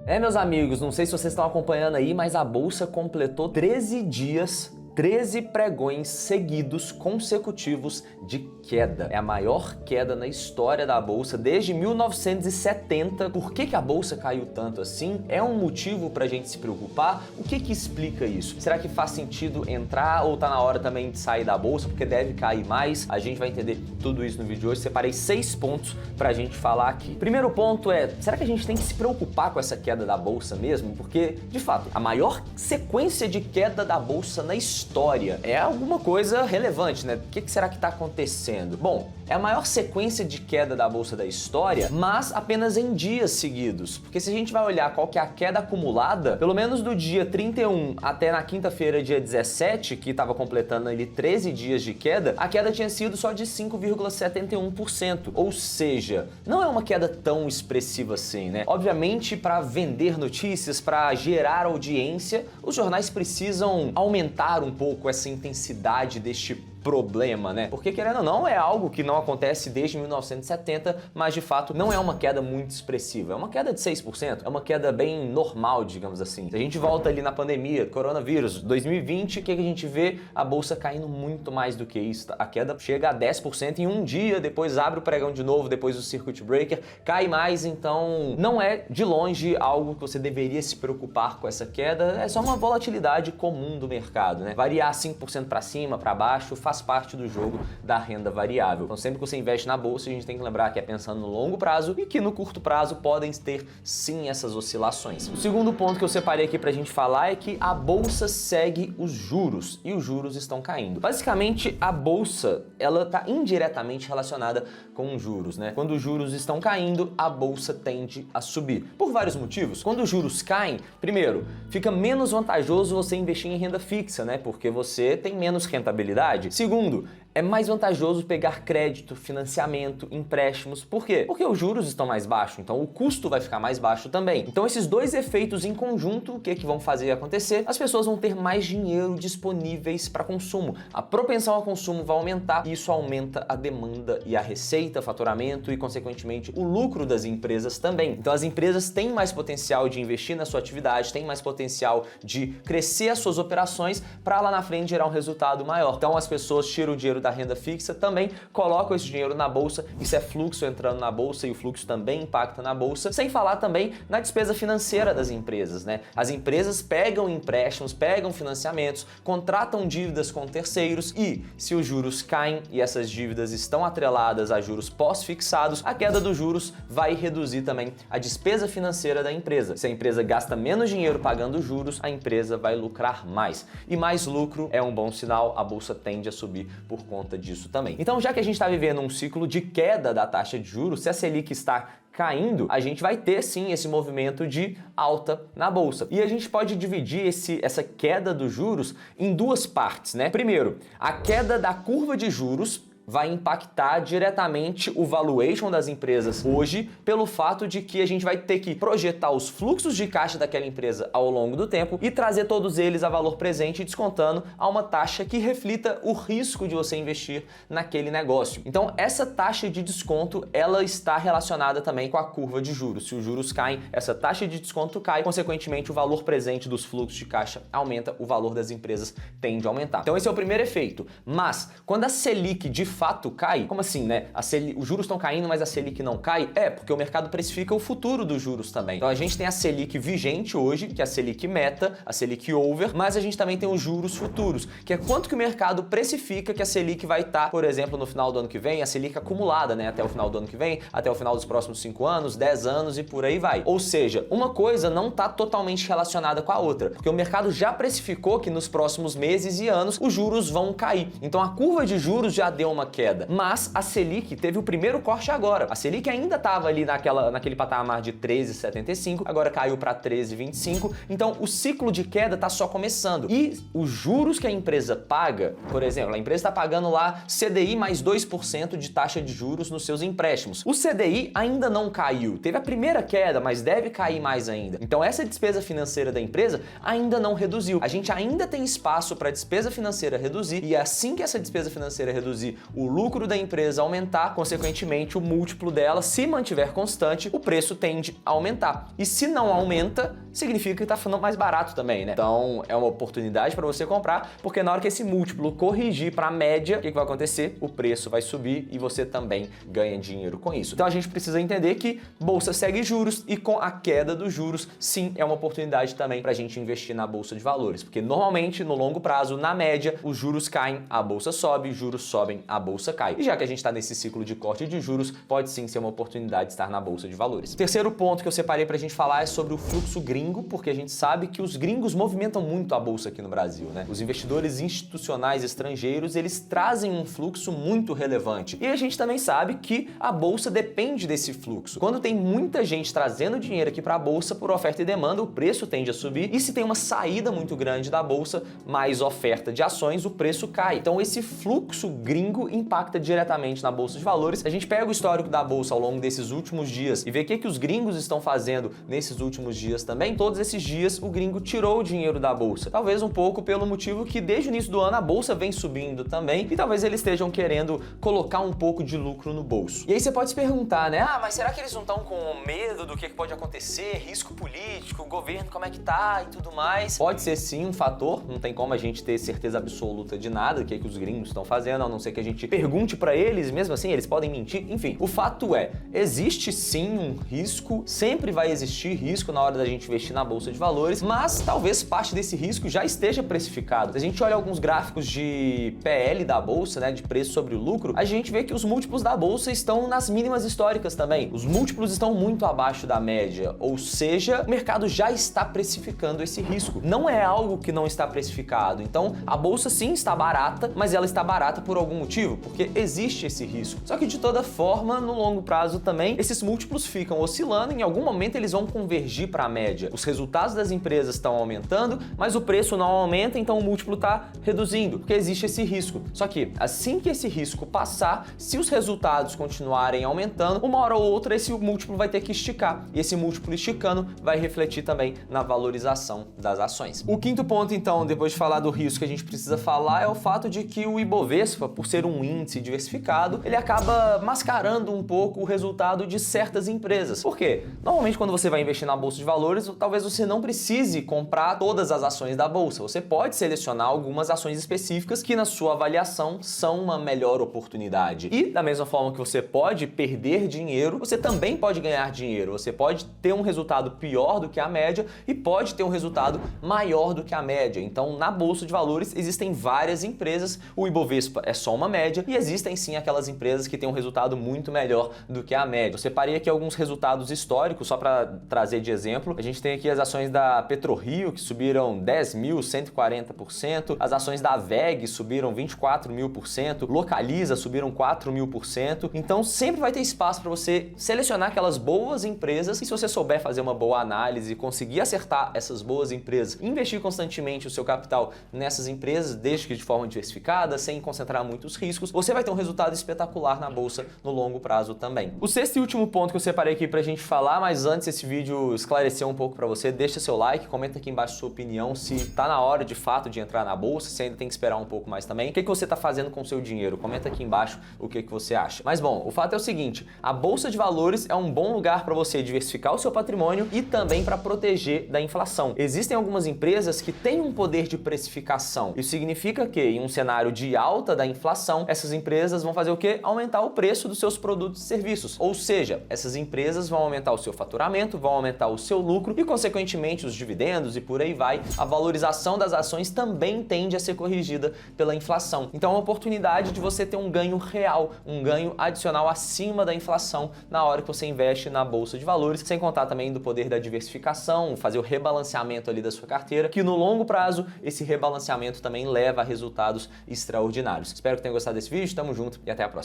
Meus amigos, não sei se vocês estão acompanhando aí, mas a bolsa completou 13 dias, 13 pregões seguidos consecutivos de queda. É a maior queda na história da bolsa desde 1970. Por que a bolsa caiu tanto assim? É um motivo pra gente se preocupar? O que explica isso? Será que faz sentido entrar ou tá na hora também de sair da bolsa porque deve cair mais? A gente vai entender tudo isso no vídeo de hoje. Separei 6 pontos pra gente falar aqui. Primeiro ponto é, será que a gente tem que se preocupar com essa queda da bolsa mesmo? Porque, de fato, a maior sequência de queda da bolsa na história é alguma coisa relevante, né? O que será que tá acontecendo? Bom, é a maior sequência de queda da bolsa da história, mas apenas em dias seguidos. Porque se a gente vai olhar qual que é a queda acumulada, pelo menos do dia 31 até na quinta-feira, dia 17, que estava completando ali 13 dias de queda, a queda tinha sido só de 5,71%. Ou seja, não é uma queda tão expressiva assim, né? Obviamente, para vender notícias, para gerar audiência, os jornais precisam aumentar um pouco essa intensidade deste problema, né? Porque, querendo ou não, é algo que não acontece desde 1970, mas de fato não é uma queda muito expressiva. É uma queda de 6%, é uma queda bem normal, digamos assim. Se a gente volta ali na pandemia, coronavírus, 2020, o que a gente vê? A bolsa caindo muito mais do que isso. A queda chega a 10% em um dia, depois abre o pregão de novo, depois o circuit breaker, cai mais, então não é de longe algo que você deveria se preocupar com essa queda, é só uma volatilidade comum do mercado, né? Variar 5% para cima, para baixo, faz parte do jogo da renda variável. Então sempre que você investe na bolsa, a gente tem que lembrar que é pensando no longo prazo e que no curto prazo podem ter sim essas oscilações. O segundo ponto que eu separei aqui pra gente falar é que a bolsa segue os juros e os juros estão caindo. Basicamente, a bolsa, ela tá indiretamente relacionada com os juros, né? Quando os juros estão caindo, a bolsa tende a subir. Por vários motivos. Quando os juros caem, primeiro, fica menos vantajoso você investir em renda fixa, né? Porque você tem menos rentabilidade. Segundo, é mais vantajoso pegar crédito, financiamento, empréstimos. Por quê? Porque os juros estão mais baixos, então o custo vai ficar mais baixo também. Então esses dois efeitos em conjunto, o que vão fazer acontecer? As pessoas vão ter mais dinheiro disponíveis para consumo. A propensão ao consumo vai aumentar e isso aumenta a demanda e a receita, faturamento e, consequentemente, o lucro das empresas também. Então as empresas têm mais potencial de investir na sua atividade, têm mais potencial de crescer as suas operações para lá na frente gerar um resultado maior. Então as pessoas tiram o dinheiro da renda fixa, também colocam esse dinheiro na bolsa, isso é fluxo entrando na bolsa e o fluxo também impacta na bolsa, sem falar também na despesa financeira das empresas, né? As empresas pegam empréstimos, pegam financiamentos, contratam dívidas com terceiros e, se os juros caem e essas dívidas estão atreladas a juros pós-fixados, a queda dos juros vai reduzir também a despesa financeira da empresa. Se a empresa gasta menos dinheiro pagando juros, a empresa vai lucrar mais. E mais lucro é um bom sinal, a bolsa tende a subir por conta disso também. Então, já que a gente está vivendo um ciclo de queda da taxa de juros, se a Selic está caindo, a gente vai ter sim esse movimento de alta na bolsa. E a gente pode dividir essa queda dos juros em duas partes, né? Primeiro, a queda da curva de juros vai impactar diretamente o valuation das empresas hoje, pelo fato de que a gente vai ter que projetar os fluxos de caixa daquela empresa ao longo do tempo e trazer todos eles a valor presente, descontando a uma taxa que reflita o risco de você investir naquele negócio. Então essa taxa de desconto, ela está relacionada também com a curva de juros. Se os juros caem, essa taxa de desconto cai, consequentemente o valor presente dos fluxos de caixa aumenta, o valor das empresas tende a aumentar. Então esse é o primeiro efeito. Mas quando a Selic de fato cai, como assim, né? Os juros estão caindo, mas a Selic não cai? É, porque o mercado precifica o futuro dos juros também. Então a gente tem a Selic vigente hoje, que é a Selic meta, a Selic over, mas a gente também tem os juros futuros, que é quanto que o mercado precifica que a Selic vai estar, por exemplo, no final do ano que vem, a Selic acumulada, né? Até o final do ano que vem, até o final dos próximos 5 anos, 10 anos e por aí vai. Ou seja, uma coisa não está totalmente relacionada com a outra, porque o mercado já precificou que nos próximos meses e anos os juros vão cair. Então a curva de juros já deu uma queda, mas a Selic teve o primeiro corte agora. A Selic ainda estava ali naquele patamar de 13,75, agora caiu para 13,25, então o ciclo de queda está só começando. E os juros que a empresa paga, por exemplo, a empresa está pagando lá CDI mais 2% de taxa de juros nos seus empréstimos. O CDI ainda não caiu, teve a primeira queda, mas deve cair mais ainda. Então essa despesa financeira da empresa ainda não reduziu. A gente ainda tem espaço para a despesa financeira reduzir e assim que essa despesa financeira reduzir, o lucro da empresa aumentar, consequentemente o múltiplo dela, se mantiver constante, o preço tende a aumentar. E se não aumenta, significa que está ficando mais barato também, né? Então é uma oportunidade para você comprar, porque na hora que esse múltiplo corrigir para a média, o que vai acontecer? O preço vai subir e você também ganha dinheiro com isso. Então a gente precisa entender que bolsa segue juros e com a queda dos juros, sim, é uma oportunidade também para a gente investir na bolsa de valores, porque normalmente no longo prazo, na média, os juros caem, a bolsa sobe, juros sobem, a bolsa cai. E já que a gente está nesse ciclo de corte de juros, pode sim ser uma oportunidade de estar na bolsa de valores. Terceiro ponto que eu separei para a gente falar é sobre o fluxo gringo, porque a gente sabe que os gringos movimentam muito a bolsa aqui no Brasil, né? Os investidores institucionais estrangeiros, eles trazem um fluxo muito relevante. E a gente também sabe que a bolsa depende desse fluxo. Quando tem muita gente trazendo dinheiro aqui para a bolsa por oferta e demanda, o preço tende a subir. E se tem uma saída muito grande da bolsa, mais oferta de ações, o preço cai. Então esse fluxo gringo impacta diretamente na bolsa de valores. A gente pega o histórico da bolsa ao longo desses últimos dias e vê o que os gringos estão fazendo nesses últimos dias também. Todos esses dias o gringo tirou o dinheiro da bolsa. Talvez um pouco pelo motivo que desde o início do ano a bolsa vem subindo também e talvez eles estejam querendo colocar um pouco de lucro no bolso. E aí você pode se perguntar, né? Mas será que eles não estão com medo do que pode acontecer? Risco político, o governo como é que tá e tudo mais? Pode ser sim um fator, não tem como a gente ter certeza absoluta de nada, o que os gringos estão fazendo, a não ser que a gente pergunte para eles, mesmo assim eles podem mentir. Enfim, o fato é, existe sim um risco, sempre vai existir risco na hora da gente investir na bolsa de valores, mas talvez parte desse risco já esteja precificado. Se a gente olha alguns gráficos de PL da bolsa, né, de preço sobre o lucro, a gente vê que os múltiplos da bolsa estão nas mínimas históricas também. Os múltiplos estão muito abaixo da média, ou seja, o mercado já está precificando esse risco. Não é algo que não está precificado. Então, a bolsa sim está barata, mas ela está barata por algum motivo, porque existe esse risco. Só que de toda forma, no longo prazo também, esses múltiplos ficam oscilando e em algum momento eles vão convergir para a média. Os resultados das empresas estão aumentando, mas o preço não aumenta, então o múltiplo está reduzindo, porque existe esse risco. Só que assim que esse risco passar, se os resultados continuarem aumentando, uma hora ou outra esse múltiplo vai ter que esticar. E esse múltiplo esticando vai refletir também na valorização das ações. O quinto ponto, então, depois de falar do risco que a gente precisa falar, é o fato de que o Ibovespa, por ser um índice diversificado, ele acaba mascarando um pouco o resultado de certas empresas. Por quê? Normalmente quando você vai investir na bolsa de valores, talvez você não precise comprar todas as ações da bolsa. Você pode selecionar algumas ações específicas que na sua avaliação são uma melhor oportunidade. E da mesma forma que você pode perder dinheiro, você também pode ganhar dinheiro. Você pode ter um resultado pior do que a média e pode ter um resultado maior do que a média. Então, na bolsa de valores existem várias empresas, o Ibovespa é só uma média e existem sim aquelas empresas que têm um resultado muito melhor do que a média. Eu separei aqui alguns resultados históricos só para trazer de exemplo. A gente tem aqui as ações da PetroRio que subiram 10.140%, as ações da VEG subiram 24.000%, Localiza subiram 4.000%. Então sempre vai ter espaço para você selecionar aquelas boas empresas e se você souber fazer uma boa análise e conseguir acertar essas boas empresas, investir constantemente o seu capital nessas empresas, desde que de forma diversificada, sem concentrar muitos riscos, você vai ter um resultado espetacular na bolsa no longo prazo também. O sexto e último ponto que eu separei aqui pra gente falar, mas antes esse vídeo esclarecer um pouco pra você, deixa seu like, comenta aqui embaixo sua opinião, se tá na hora de fato de entrar na bolsa, se ainda tem que esperar um pouco mais também. O que você tá fazendo com o seu dinheiro? Comenta aqui embaixo o que você acha. Mas bom, o fato é o seguinte, a bolsa de valores é um bom lugar para você diversificar o seu patrimônio e também para proteger da inflação. Existem algumas empresas que têm um poder de precificação. Isso significa que em um cenário de alta da inflação, essas empresas vão fazer o quê? Aumentar o preço dos seus produtos e serviços. Ou seja, essas empresas vão aumentar o seu faturamento, vão aumentar o seu lucro e, consequentemente, os dividendos e por aí vai. A valorização das ações também tende a ser corrigida pela inflação. Então é uma oportunidade de você ter um ganho real, um ganho adicional acima da inflação na hora que você investe na bolsa de valores, sem contar também do poder da diversificação, fazer o rebalanceamento ali da sua carteira, que no longo prazo esse rebalanceamento também leva a resultados extraordinários. Espero que tenham gostado desse vídeo, tamo junto e até a próxima.